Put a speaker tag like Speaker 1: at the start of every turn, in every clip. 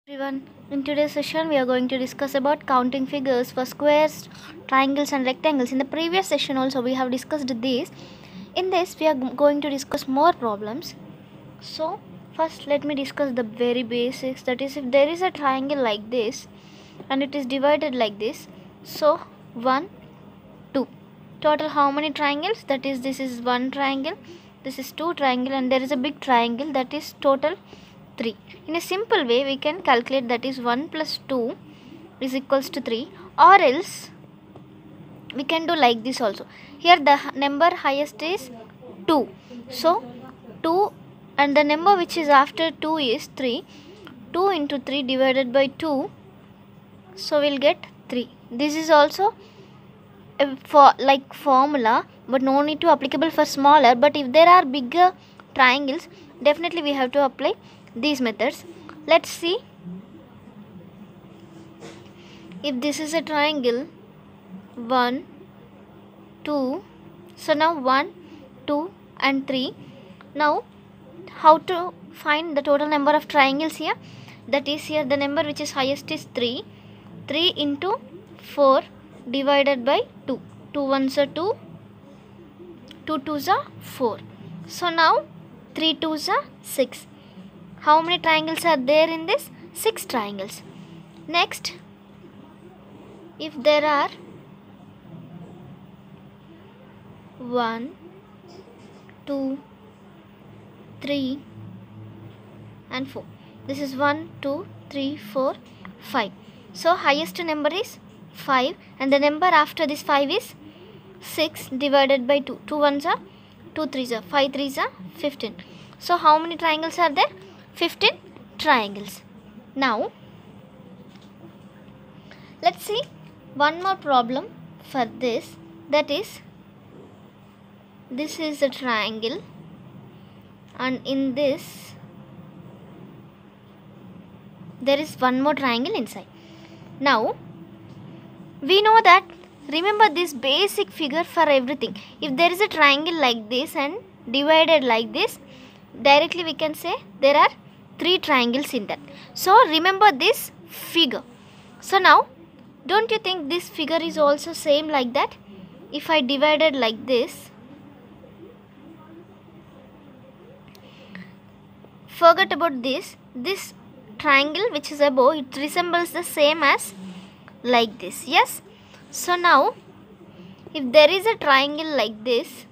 Speaker 1: Everyone, in today's session we are going to discuss about counting figures for squares, triangles and rectangles. In the previous session also we have discussed this. In this we are going to discuss more problems. So first let me discuss the very basics, that is if there is a triangle like this and it is divided like this. So 1, 2. Total how many triangles? That is this is one triangle, this is two triangle and there is a big triangle, that is total 3. In a simple way we can calculate, that is 1 plus 2 is equals to 3, or else we can do like this also. Here the number highest is 2, so 2 and the number which is after 2 is 3. 2 into 3 divided by 2, so we'll get 3. This is also a formula, but no need to applicable for smaller. But if there are bigger triangles, definitely we have to apply these methods. Let's see. If this is a triangle 1, 2, so now 1, 2 and 3. Now how to find the total number of triangles here? That is, here the number which is highest is 3. 3 into 4 divided by 2. 2 1s are 2, 2 2s are 4. So now 3 2s are 6. How many triangles are there in this? 6 triangles. Next, if there are 1, 2, 3 and 4. This is 1, 2, 3, 4, 5. So highest number is 5 and the number after this 5 is 6 divided by 2. 2 1s are 2 3s are 5 3s are 15. So how many triangles are there? 15 triangles. Now let's see one more problem for this. That is, this is a triangle and in this there is one more triangle inside. Now we know that, remember this basic figure for everything. If there is a triangle like this and divided like this, directly we can say there are 3 triangles in that. So remember this figure. So now don't you think this figure is also same like that? If I divided like this, forget about this triangle which is above, it resembles the same as like this. Yes. So now if there is a triangle like this,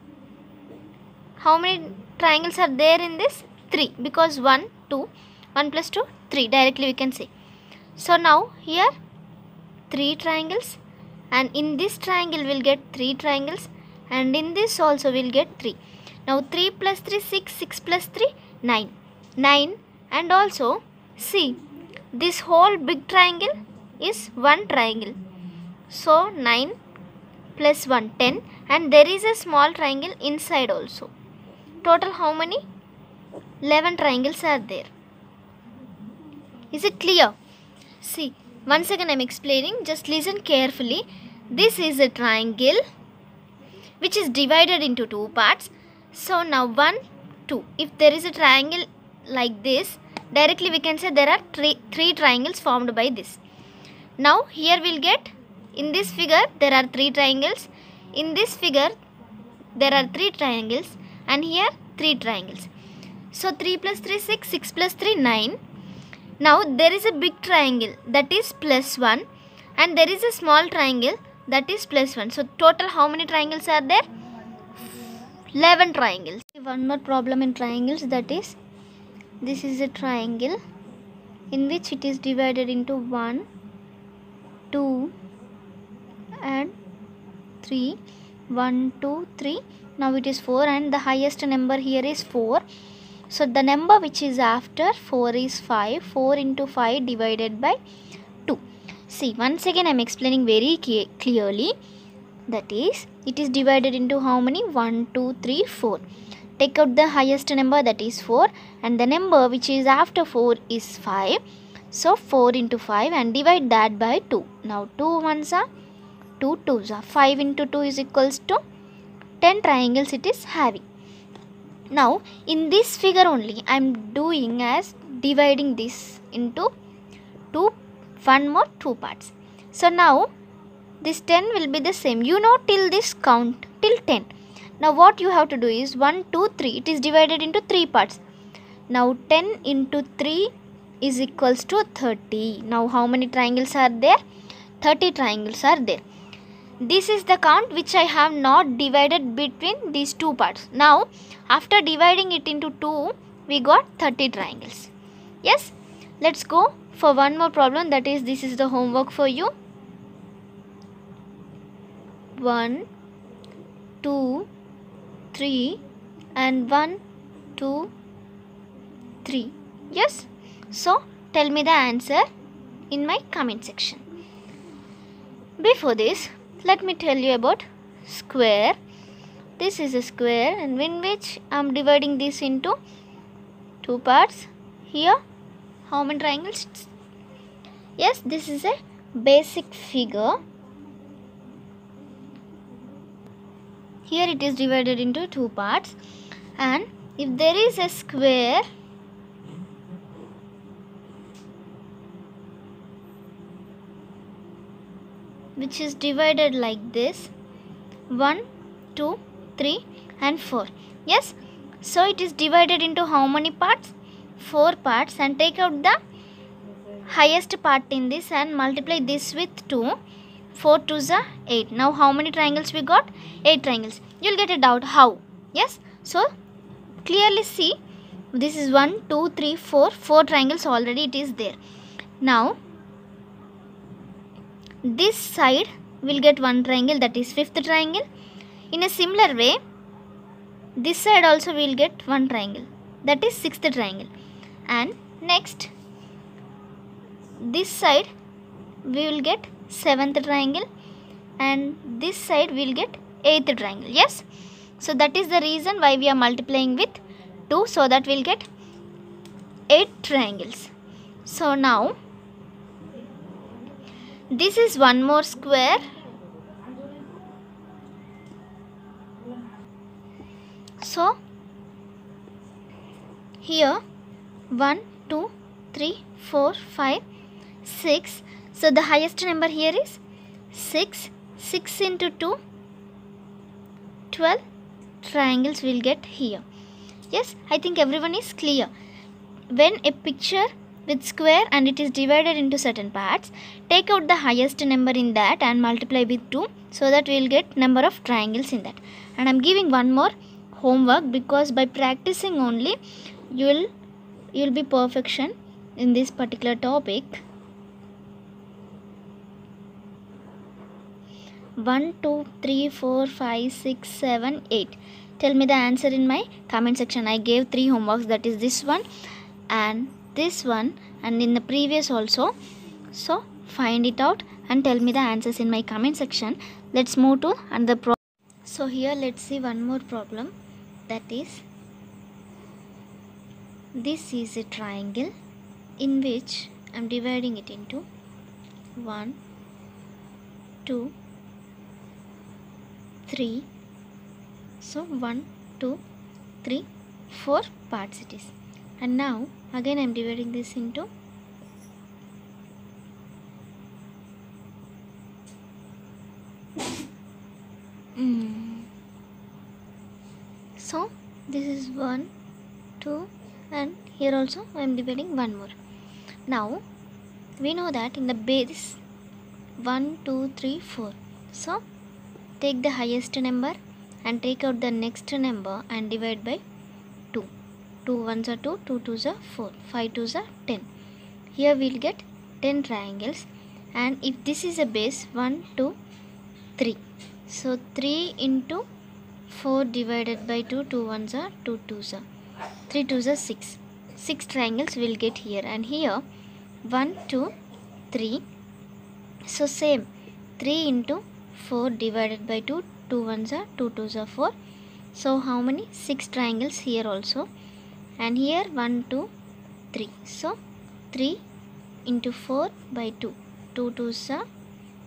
Speaker 1: how many triangles are there in this? 3, because 1, 2, 1 plus 2, 3, directly we can say. So now here 3 triangles, and in this triangle we'll get 3 triangles, and in this also we'll get 3. Now 3 plus 3, 6, 6 plus 3, 9. 9, and also see this whole big triangle is one triangle. So 9 plus 1, 10, and there is a small triangle inside also. Total how many? 11 triangles are there. Is it clear? See, once again I am explaining, just listen carefully. This is a triangle which is divided into 2 parts. So now 1, 2. If there is a triangle like this, directly we can say there are 3 triangles formed by this. Now here we'll get, in this figure there are 3 triangles, in this figure there are 3 triangles, and here 3 triangles. So 3 plus 3, 6, 6 plus 3, 9. Now there is a big triangle, that is plus 1, and there is a small triangle, that is plus 1. So total how many triangles are there? 11 triangles. One more problem in triangles, that is, this is a triangle in which it is divided into 1, 2 and 3. 1, 2, 3. Now it is 4 and the highest number here is 4. So the number which is after 4 is 5. 4 into 5 divided by 2. See, once again I am explaining very clearly. That is, it is divided into how many? 1, 2, 3, 4. Take out the highest number, that is 4, and the number which is after 4 is 5. So 4 into 5 and divide that by 2. Now 2 1s are 2 2s are 5 into 2 is equals to 10 triangles it is having. Now in this figure only I am doing as dividing this into one more 2 parts. So now this 10 will be the same. You know till this count till 10. Now what you have to do is 1, 2, 3. It is divided into 3 parts. Now 10 into 3 is equals to 30. Now how many triangles are there? 30 triangles are there. This is the count which I have not divided between these 2 parts. Now after dividing it into 2, we got 30 triangles. Yes, let's go for one more problem, that is this is the homework for you. 1, 2, 3 and 1, 2, 3. Yes, so tell me the answer in my comment section. Before this, let me tell you about square. This is a square and in which I am dividing this into 2 parts. Here how many triangles? Yes, this is a basic figure. Here it is divided into 2 parts, and if there is a square which is divided like this, 1, 2, 3 and 4. Yes, so it is divided into how many parts? 4 parts, and take out the highest part in this and multiply this with 2. 4 2s are 8. Now how many triangles we got? 8 triangles. You'll get a doubt how. Yes, so clearly see, this is 1, 2, 3, 4 triangles already it is there. Now this side will get 1 triangle, that is 5th triangle. In a similar way, this side also will get 1 triangle, that is 6th triangle. And next, this side we will get 7th triangle, and this side we will get 8th triangle. Yes, so that is the reason why we are multiplying with 2, so that we will get 8 triangles. So now this is one more square. So here 1, 2, 3, 4, 5, 6. So the highest number here is 6. 6 into 2, 12 triangles will get here. Yes, I think everyone is clear. When a picture with square and it is divided into certain parts, take out the highest number in that and multiply with 2, so that we will get number of triangles in that. And I am giving one more homework, because by practicing only you will be perfection in this particular topic. 1, 2, 3, 4, 5, 6, 7, 8. Tell me the answer in my comment section. I gave 3 homeworks, that is this one and this one, and in the previous also. So find it out and tell me the answers in my comment section. Let's move to another problem. So here let's see one more problem, that is this is a triangle in which I am dividing it into 1, 2, 3. So 1, 2, 3, 4 parts it is. And now again I am dividing this into so this is 1, 2, and here also I am dividing one more. Now we know that in the base 1, 2, 3, 4. So take the highest number and take out the next number and divide by 2. 2 1s are 2, 2 2s are 4, 5 2s are 10. Here we will get 10 triangles, and if this is a base 1, 2, 3. So 3 into 4 divided by 2, 2 1s are 2 2s are 3 2s are 6. 6 triangles will get here, and here 1, 2, 3. So same 3 into 4 divided by 2, 2 1s are 2 2s are 4. So how many? 6 triangles here also, and here 1, 2, 3. So 3 into 4 by 2, 2 2s are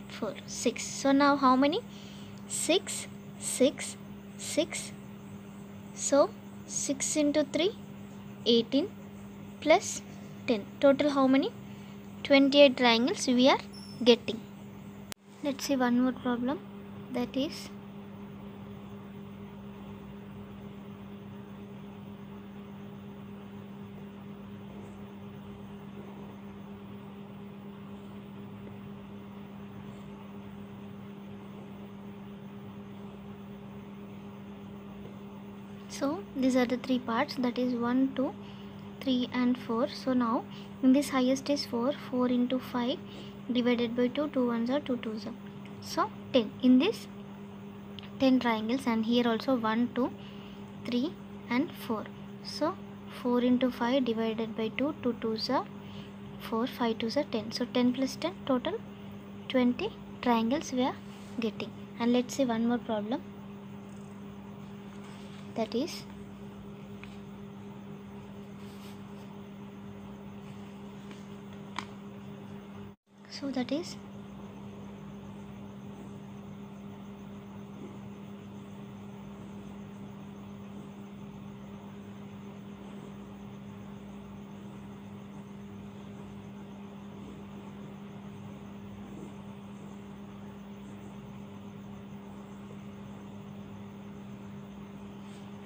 Speaker 1: 4, 6. So now how many? 6, 6, 6. So 6 into 3, 18 plus 10. Total how many? 28 triangles we are getting. Let's see one more problem, that is so these are the three parts, that is 1, 2, 3 and 4. So now in this highest is 4 into 5 divided by 2 ones are 2 2s are, so 10. In this 10 triangles, and here also 1, 2, 3 and 4. So 4 into 5 divided by 2 2s are 4, 5 2s are 10. So 10 plus 10, total 20 triangles we are getting. And let's see one more problem, that is so that is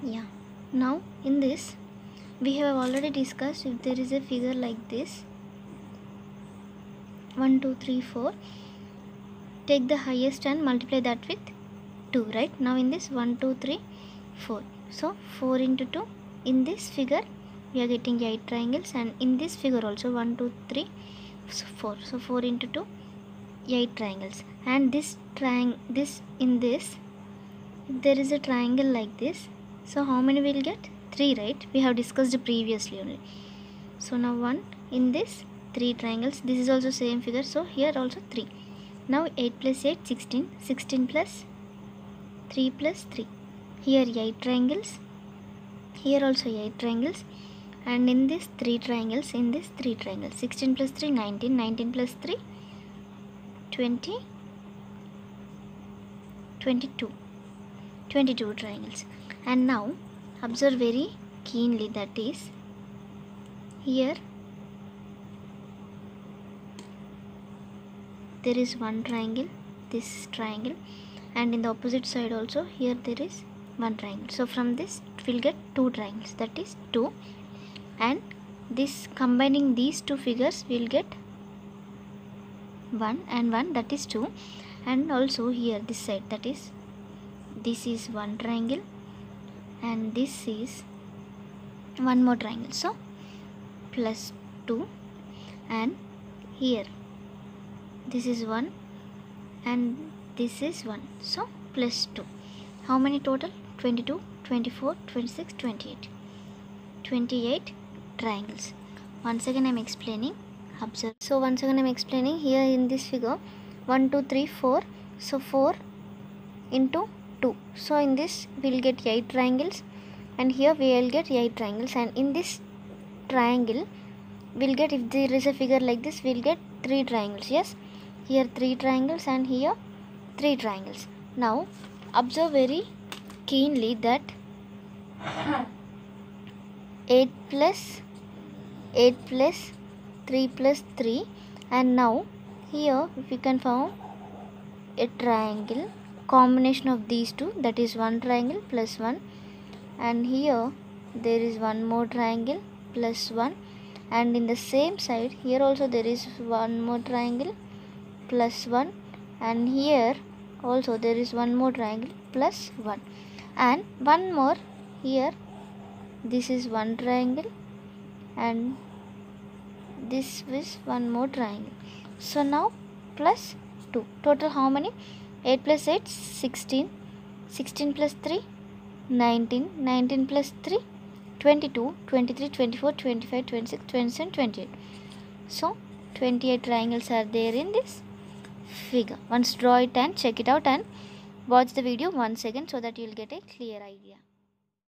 Speaker 1: yeah. Now in this we have already discussed, if there is a figure like this 1 2 3 4, take the highest and multiply that with 2, right? Now in this 1 2 3 4, so 4 into 2, in this figure we are getting 8 triangles, and in this figure also 1 2 3 4, so 4 into 2 8 triangles. And this in this, if there is a triangle like this, so how many will get? 3, right? We have discussed previously only. So now 1 in this 3 triangles, this is also same figure, so here also 3. Now 8 plus 8 16, 16 plus 3 plus 3, here 8 triangles, here also 8 triangles, and in this 3 triangles, 16 plus 3 19, 19 plus 3 20, 22 triangles. And now observe very keenly, that is here there is one triangle, this triangle, and in the opposite side also here there is one triangle. So from this we will get 2 triangles, that is 2, and this combining these two figures we will get 1 and 1, that is 2. And also here this side, that is this is one triangle and this is one more triangle, so plus 2, and here this is 1 and this is 1, so plus 2. How many total? 22, 24, 26, 28 triangles. Once again I am explaining, observe. So once again I am explaining, here in this figure 1 2 3 4, so 4 into 2, so in this we will get 8 triangles, and here we will get 8 triangles, and in this triangle we will get, if there is a figure like this, we will get 3 triangles. Yes, here 3 triangles and here 3 triangles. Now observe very keenly that 8 plus 3 plus 3, and now here we can form a triangle combination of these two, that is one triangle plus 1, and here there is one more triangle plus 1, and in the same side here also there is one more triangle plus 1, and here also there is one more triangle plus 1, and one more here, this is one triangle and this is one more triangle. So now plus 2, total how many? 8 plus 8 16, 16 plus 3 19, 19 plus 3 22, 23, 24, 25, 26, 27, 28. So 28 triangles are there in this figure. Once draw it and check it out and watch the video once again so that you will get a clear idea.